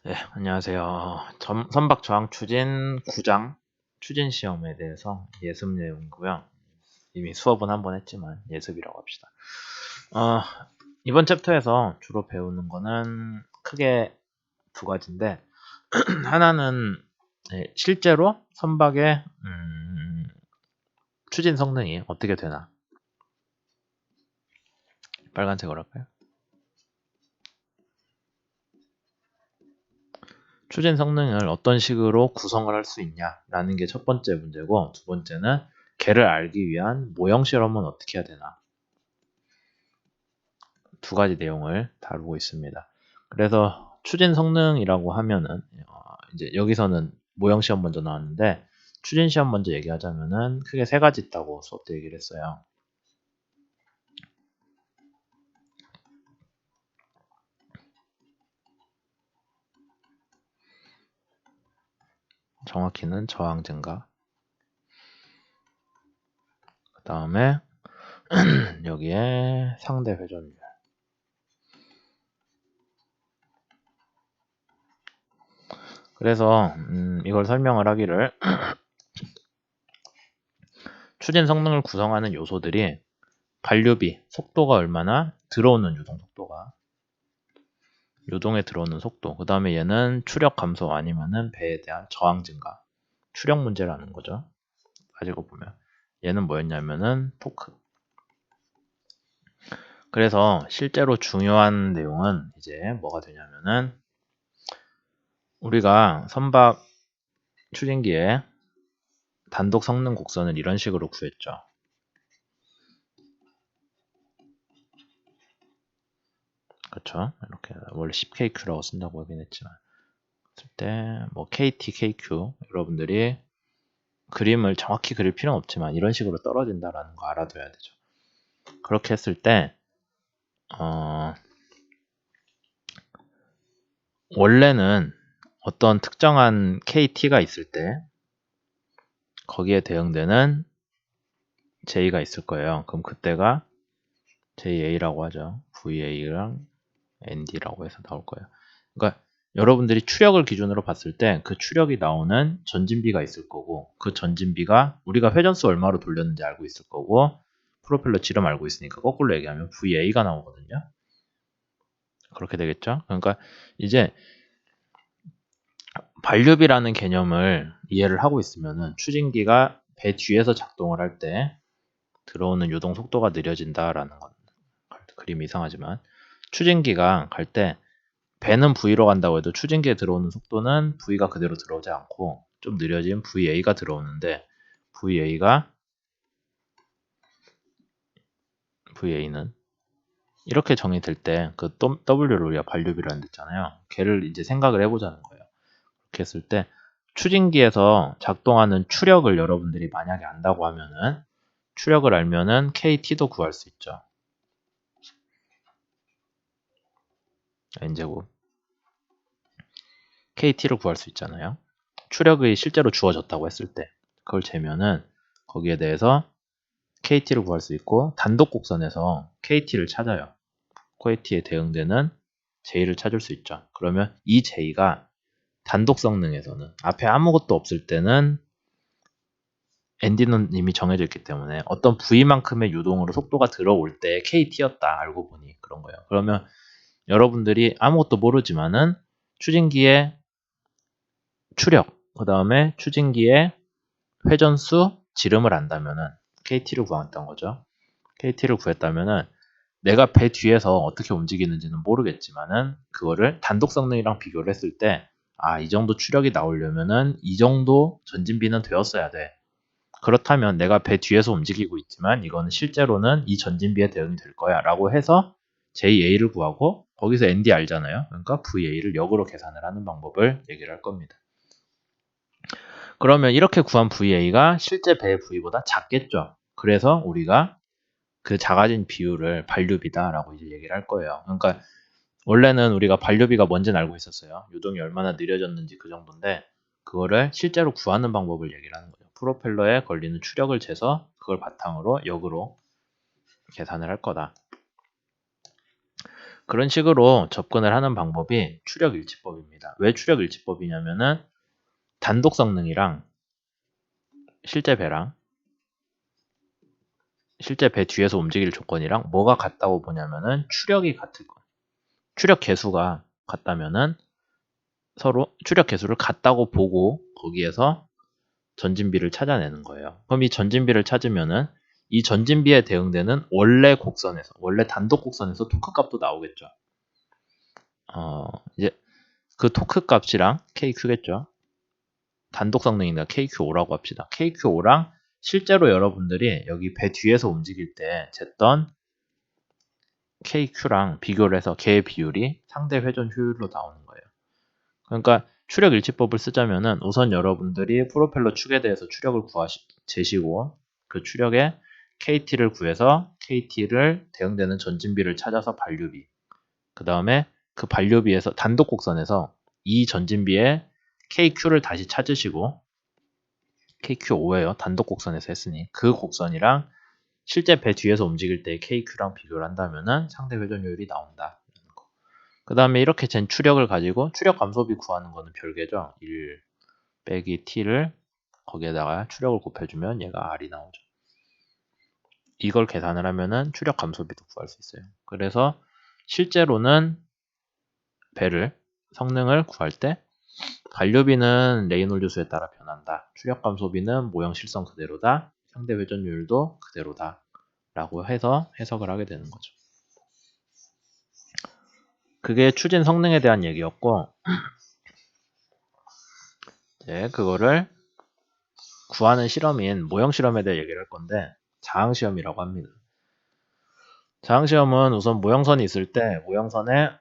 네, 안녕하세요. 선박 저항 추진 9장 추진 시험에 대해서 예습 내용이고요. 이미 수업은 한번 했지만 예습이라고 합시다. 이번 챕터에서 주로 배우는 거는 크게 두 가지인데 하나는 실제로 선박의 추진 성능이 어떻게 되나. 빨간색으로 할까요? 추진 성능을 어떤 식으로 구성을 할 수 있냐라는 게 첫 번째 문제고, 두 번째는 걔를 알기 위한 모형 실험은 어떻게 해야 되나. 두 가지 내용을 다루고 있습니다. 그래서 추진 성능이라고 하면은 이제 여기서는 모형 시험 먼저 나왔는데, 추진 시험 먼저 얘기하자면은 크게 세 가지 있다고 수업 때 얘기를 했어요. 정확히는 저항 증가, 그 다음에 여기에 상대 회전율. 그래서 이걸 설명을 하기를 추진 성능을 구성하는 요소들이 반류비, 속도가 얼마나, 들어오는 유동 속도가, 요동에 들어오는 속도, 그 다음에 얘는 추력 감소 아니면은 배에 대한 저항 증가, 추력 문제라는 거죠. 가지고 보면 얘는 뭐였냐면은 토크. 그래서 실제로 중요한 내용은 이제 뭐가 되냐면은 우리가 선박 추진기에 단독 성능 곡선을 이런 식으로 구했죠. 그렇죠? 이렇게 원래 10kq라고 쓴다고 하긴 했지만 쓸 때 뭐 KT, KQ 여러분들이 그림을 정확히 그릴 필요는 없지만 이런 식으로 떨어진다라는 거 알아둬야 되죠. 그렇게 했을 때 원래는 어떤 특정한 KT가 있을 때 거기에 대응되는 J가 있을 거예요. 그럼 그때가 JA라고 하죠. VA랑 ND라고 해서 나올 거예요. 그러니까 여러분들이 추력을 기준으로 봤을 때 그 추력이 나오는 전진비가 있을 거고, 그 전진비가 우리가 회전수 얼마로 돌렸는지 알고 있을 거고, 프로펠러 지름 알고 있으니까 거꾸로 얘기하면 VA가 나오거든요. 그렇게 되겠죠? 그러니까 이제 반류비라는 개념을 이해를 하고 있으면은 추진기가 배 뒤에서 작동을 할 때 들어오는 유동 속도가 느려진다라는 건 그림이 이상하지만 추진기가 갈 때 배는 V로 간다고 해도 추진기에 들어오는 속도는 V가 그대로 들어오지 않고 좀 느려진 VA가 들어오는데 VA는 이렇게 정의될 때 그 W를 우리가 반류비라는 데 있잖아요. 걔를 이제 생각을 해보자는 거예요. 그렇게 했을 때 추진기에서 작동하는 추력을 여러분들이 만약에 안다고 하면은 추력을 알면은 KT도 구할 수 있죠. N제곱 KT를 구할 수 있잖아요. 추력이 실제로 주어졌다고 했을 때 그걸 재면은 거기에 대해서 KT를 구할 수 있고 단독 곡선에서 KT를 찾아요. KT에 대응되는 J를 찾을 수 있죠. 그러면 이 J가 단독 성능에서는 앞에 아무것도 없을 때는 ND는 이미 정해져 있기 때문에 어떤 V만큼의 유동으로 속도가 들어올 때 KT였다 알고 보니 그런 거예요. 그러면 여러분들이 아무것도 모르지만은 추진기의 추력, 그 다음에 추진기의 회전수, 지름을 안다면은 KT를 구했던 거죠. KT를 구했다면은 내가 배 뒤에서 어떻게 움직이는지는 모르겠지만은 그거를 단독 성능이랑 비교를 했을 때 이 정도 추력이 나오려면은 이 정도 전진비는 되었어야 돼. 그렇다면 내가 배 뒤에서 움직이고 있지만 이거는 실제로는 이 전진비에 대응이 될 거야 라고 해서 JA를 구하고 거기서 ND 알잖아요. 그러니까 VA를 역으로 계산을 하는 방법을 얘기를 할 겁니다. 그러면 이렇게 구한 VA가 실제 배의 V보다 작겠죠. 그래서 우리가 그 작아진 비율을 반류비다라고 이제 얘기를 할 거예요. 그러니까 원래는 우리가 반류비가 뭔지는 알고 있었어요. 유동이 얼마나 느려졌는지 그 정도인데 그거를 실제로 구하는 방법을 얘기를 하는 거죠. 프로펠러에 걸리는 추력을 재서 그걸 바탕으로 역으로 계산을 할 거다. 그런 식으로 접근을 하는 방법이 추력일치법입니다. 왜 추력일치법이냐면은 단독 성능이랑 실제 배랑 실제 배 뒤에서 움직일 조건이랑 뭐가 같다고 보냐면은 추력이 같을 거. 추력 계수가 같다면은 서로 추력 계수를 같다고 보고 거기에서 전진비를 찾아내는 거예요. 그럼 이 전진비를 찾으면은 이 전진비에 대응되는 원래 곡선에서 원래 단독 곡선에서 토크 값도 나오겠죠. 이제 그 토크 값이랑 KQ겠죠. 단독 성능이니까 KQ5라고 합시다. KQ5랑 실제로 여러분들이 여기 배 뒤에서 움직일 때 쟀던 KQ랑 비교를 해서 걔의 비율이 상대 회전 효율로 나오는 거예요. 그러니까 추력 일치법을 쓰자면은 우선 여러분들이 프로펠러 축에 대해서 추력을 재시고 그 추력의 KT를 구해서 KT를 대응되는 전진비를 찾아서 반류비, 그 다음에 그 반류비에서 단독 곡선에서 이 전진비의 KQ를 다시 찾으시고 KQ5예요. 단독 곡선에서 했으니 그 곡선이랑 실제 배 뒤에서 움직일 때 KQ랑 비교를 한다면은 상대 회전율이 나온다. 그 다음에 이렇게 잰 추력을 가지고 추력 감소비 구하는 거는 별개죠. 1 빼기 T를 거기에다가 추력을 곱해주면 얘가 R이 나오죠. 이걸 계산을 하면은 추력 감소비도 구할 수 있어요. 그래서 실제로는 배를 성능을 구할 때 반류비는 레이놀드 수에 따라 변한다. 추력 감소비는 모형 실성 그대로다. 상대 회전율도 그대로다. 라고 해서 해석을 하게 되는 거죠. 그게 추진 성능에 대한 얘기였고 이제 그거를 구하는 실험인 모형 실험에 대해 얘기를 할 건데 자항 시험이라고 합니다. 자항 시험은 우선 모형선이 있을 때 모형선에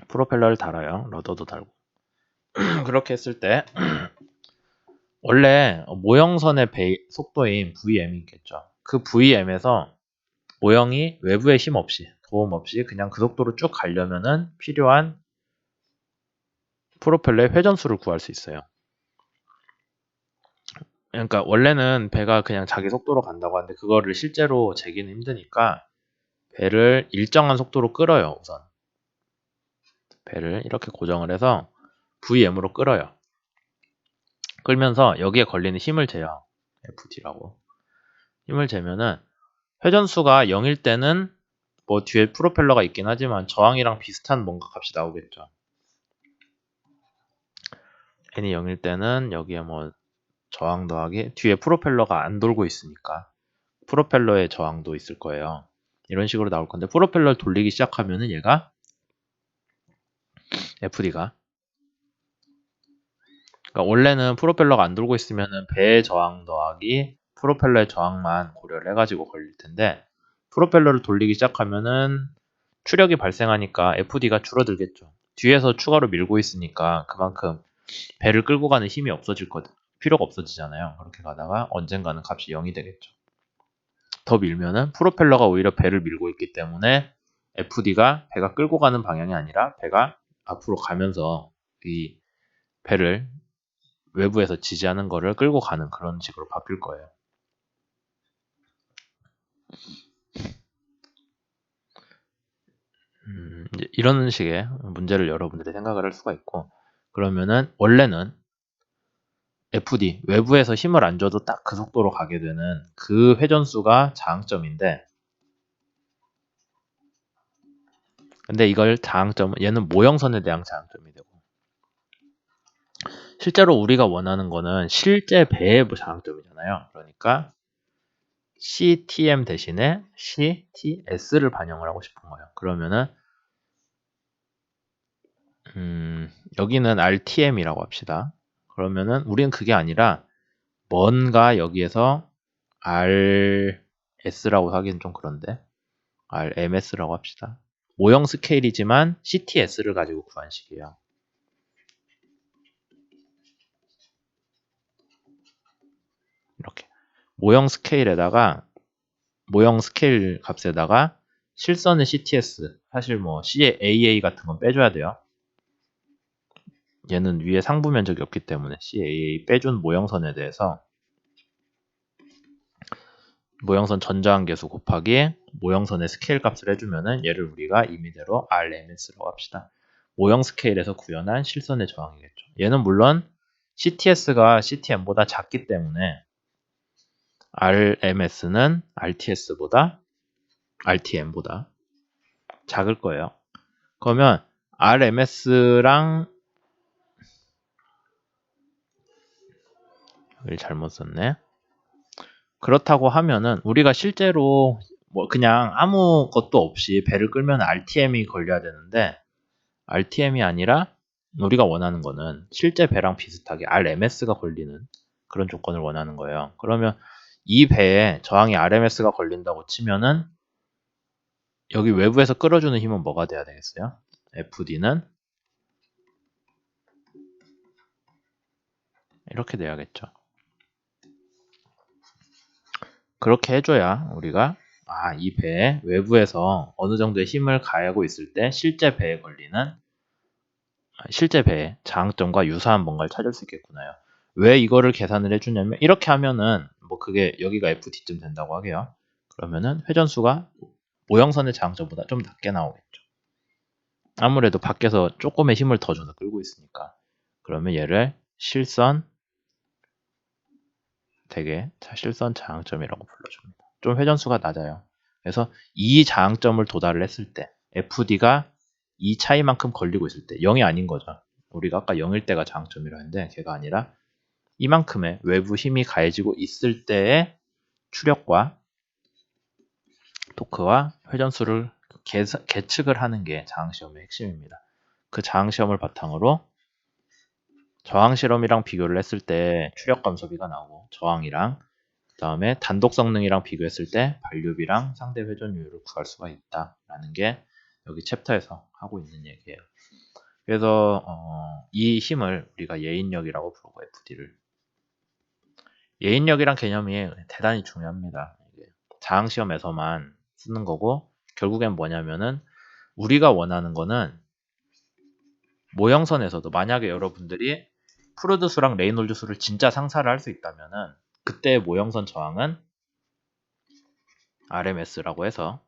프로펠러를 달아요. 러더도 달고. 그렇게 했을 때 원래 모형선의 속도인 VM이 있겠죠. 그 VM에서 모형이 외부의 힘 없이 도움 없이 그냥 그 속도로 쭉 가려면은 필요한 프로펠러의 회전수를 구할 수 있어요. 그러니까 원래는 배가 그냥 자기 속도로 간다고 하는데 그거를 실제로 재기는 힘드니까 배를 일정한 속도로 끌어요. 우선 배를 이렇게 고정을 해서 VM으로 끌어요. 끌면서 여기에 걸리는 힘을 재요. FT라고. 힘을 재면은 회전수가 0일 때는 뭐 뒤에 프로펠러가 있긴 하지만 저항이랑 비슷한 뭔가 값이 나오겠죠. n이 0일 때는 여기에 뭐 저항 더하기 뒤에 프로펠러가 안 돌고 있으니까 프로펠러의 저항도 있을 거예요. 이런 식으로 나올 건데 프로펠러를 돌리기 시작하면은 얘가 FD가 그러니까 원래는 프로펠러가 안 돌고 있으면은 배의 저항 더하기 프로펠러의 저항만 고려를 해가지고 걸릴 텐데 프로펠러를 돌리기 시작하면은 추력이 발생하니까 FD가 줄어들겠죠. 뒤에서 추가로 밀고 있으니까 그만큼 배를 끌고 가는 힘이 없어질 필요가 없어지잖아요. 그렇게 가다가 언젠가는 값이 0이 되겠죠. 더 밀면은 프로펠러가 오히려 배를 밀고 있기 때문에 FD가 배가 끌고 가는 방향이 아니라 배가 앞으로 가면서 이 배를 외부에서 지지하는 거를 끌고 가는 그런 식으로 바뀔 거예요. 이제 이런 식의 문제를 여러분들이 생각을 할 수가 있고 그러면은 원래는 FD 외부에서 힘을 안 줘도 딱 그 속도로 가게 되는 그 회전수가 저항점인데 근데 이걸 저항점은 얘는 모형선에 대한 저항점이 되고 실제로 우리가 원하는 거는 실제 배의 저항점이잖아요. 그러니까 CTM 대신에 CTS를 반영을 하고 싶은 거예요. 그러면은 여기는 RTM이라고 합시다. 그러면은 우리는 그게 아니라 뭔가 여기에서 RS라고 하기는 좀 그런데 RMS라고 합시다. 모형 스케일이지만 CTS를 가지고 구한 식이에요. 이렇게 모형 스케일 값에다가 실선의 CTS 사실 뭐 CAA 같은 건 빼줘야 돼요. 얘는 위에 상부 면적이 없기 때문에 CAA 빼준 모형선에 대해서 모형선 전자항 계수 곱하기 모형선의 스케일 값을 해주면은 얘를 우리가 임의대로 RMS라고 합시다. 모형 스케일에서 구현한 실선의 저항이겠죠. 얘는 물론 CTS가 CTM보다 작기 때문에 RMS는 RTM보다 작을 거예요. 그러면 RMS랑 여기 잘못 썼네. 그렇다고 하면은 우리가 실제로 뭐 그냥 아무것도 없이 배를 끌면 RTM이 걸려야 되는데 RTM이 아니라 우리가 원하는 거는 실제 배랑 비슷하게 RMS가 걸리는 그런 조건을 원하는 거예요. 그러면 이 배에 저항이 RMS가 걸린다고 치면은 여기 외부에서 끌어주는 힘은 뭐가 돼야 되겠어요? FD는 이렇게 돼야겠죠. 그렇게 해줘야 우리가 이 배에 외부에서 어느 정도의 힘을 가하고 있을 때 실제 배에 저항점과 유사한 뭔가를 찾을 수 있겠구나요. 왜 이거를 계산을 해주냐면 이렇게 하면은 뭐 그게 여기가 FD쯤 된다고 하게요. 그러면은 회전수가 모형선의 저항점보다 좀 낮게 나오겠죠. 아무래도 밖에서 조금의 힘을 더 줘서 끌고 있으니까. 그러면 얘를 실선 저항점이라고 불러줍니다. 좀 회전수가 낮아요. 그래서 이 저항점을 도달을 했을 때 FD가 이 차이만큼 걸리고 있을 때 0이 아닌 거죠. 우리가 아까 0일 때가 저항점이라 했는데 걔가 아니라 이만큼의 외부 힘이 가해지고 있을 때의 추력과 토크와 회전수를 계측을 하는 게 저항시험의 핵심입니다. 그 저항시험을 바탕으로 저항실험이랑 비교를 했을 때 추력 감소비가 나오고 저항이랑 그 다음에 단독 성능이랑 비교했을 때 반류비랑 상대 회전율을 구할 수가 있다라는 게 여기 챕터에서 하고 있는 얘기예요. 그래서 이 힘을 우리가 예인력이라고 부르고 FD를 예인력이란 개념이 대단히 중요합니다. 자항시험에서만 쓰는 거고 결국엔 뭐냐면은 우리가 원하는 거는 모형선에서도 만약에 여러분들이 프루드 수랑 레이놀드 수를 진짜 상사를 할 수 있다면은 그때 모형선 저항은 RMS라고 해서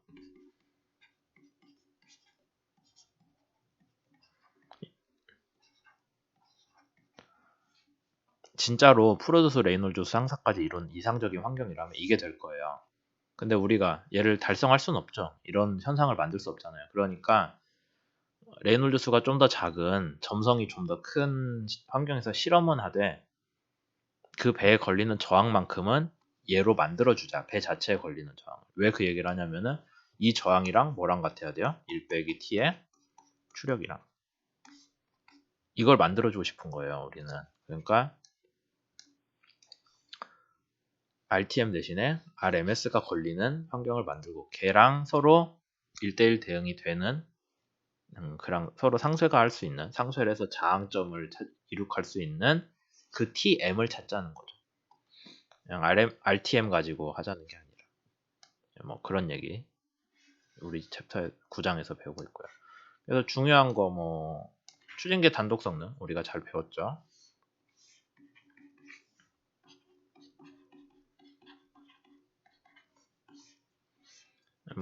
진짜로 프루드 수 레이놀드 수 상사까지 이룬 이상적인 환경이라면 이게 될 거예요. 근데 우리가 얘를 달성할 수는 없죠. 이런 현상을 만들 수 없잖아요. 그러니까 레이놀드 수가 좀 더 작은 점성이 좀 더 큰 환경에서 실험은 하되 그 배에 걸리는 저항만큼은 얘로 만들어주자. 배 자체에 걸리는 저항. 왜 그 얘기를 하냐면은 이 저항이랑 뭐랑 같아야 돼요? 1 빼기 t의 추력이랑. 이걸 만들어주고 싶은 거예요. 우리는. 그러니까 RTM 대신에 RMS가 걸리는 환경을 만들고 걔랑 서로 1대1 대응이 되는 그랑 서로 상쇄가 할 수 있는 상쇄를 해서 저항점을 이룩할 수 있는 그 TM을 찾자는 거죠. 그냥 RTM 가지고 하자는 게 아니라 뭐 그런 얘기 우리 챕터 9장에서 배우고 있고요. 그래서 중요한 거 뭐 추진계 단독 성능 우리가 잘 배웠죠.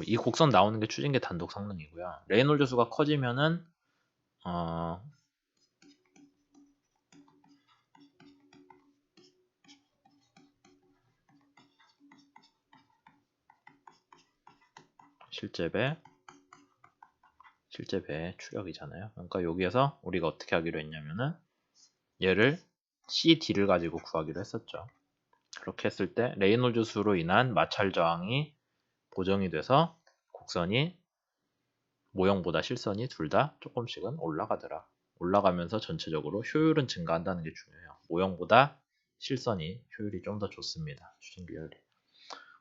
이 곡선 나오는 게 추진계 단독 성능이고요. 레이놀드 수가 커지면은 실제 배 추력이잖아요. 그러니까 여기에서 우리가 어떻게 하기로 했냐면은 얘를 CD를 가지고 구하기로 했었죠. 그렇게 했을 때 레이놀드 수로 인한 마찰 저항이 보정이 돼서 곡선이 모형보다 실선이 둘 다 조금씩은 올라가더라. 올라가면서 전체적으로 효율은 증가한다는 게 중요해요. 모형보다 실선이 효율이 좀 더 좋습니다. 추진기 효율이.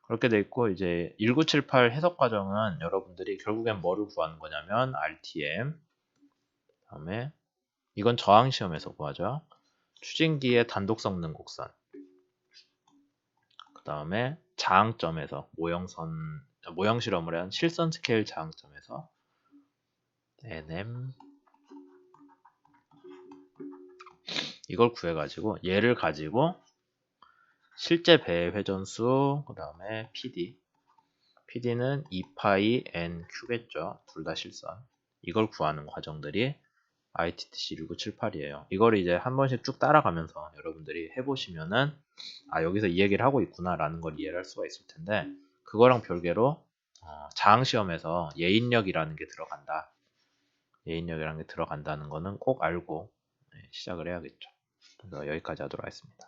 그렇게 돼 있고 이제 1978 해석 과정은 여러분들이 결국엔 뭐를 구하는 거냐면 RTM 그다음에 이건 저항 시험에서 구하죠. 추진기의 단독 성능 곡선 그 다음에 저항점에서 모형 실험을 한 실선 스케일 저항점에서 NM 이걸 구해가지고 얘를 가지고 실제 배의 회전수 그 다음에 PD PD는 2파이 NQ겠죠. 둘 다 실선. 이걸 구하는 과정들이 ITTC 1978이에요. 이걸 이제 한 번씩 쭉 따라가면서 여러분들이 해보시면은 여기서 이 얘기를 하고 있구나 라는 걸 이해를 할 수가 있을 텐데, 그거랑 별개로 자항시험에서 예인력이라는 게 들어간다. 예인력이라는 게 들어간다는 거는 꼭 알고 시작을 해야겠죠. 그래서 여기까지 하도록 하겠습니다.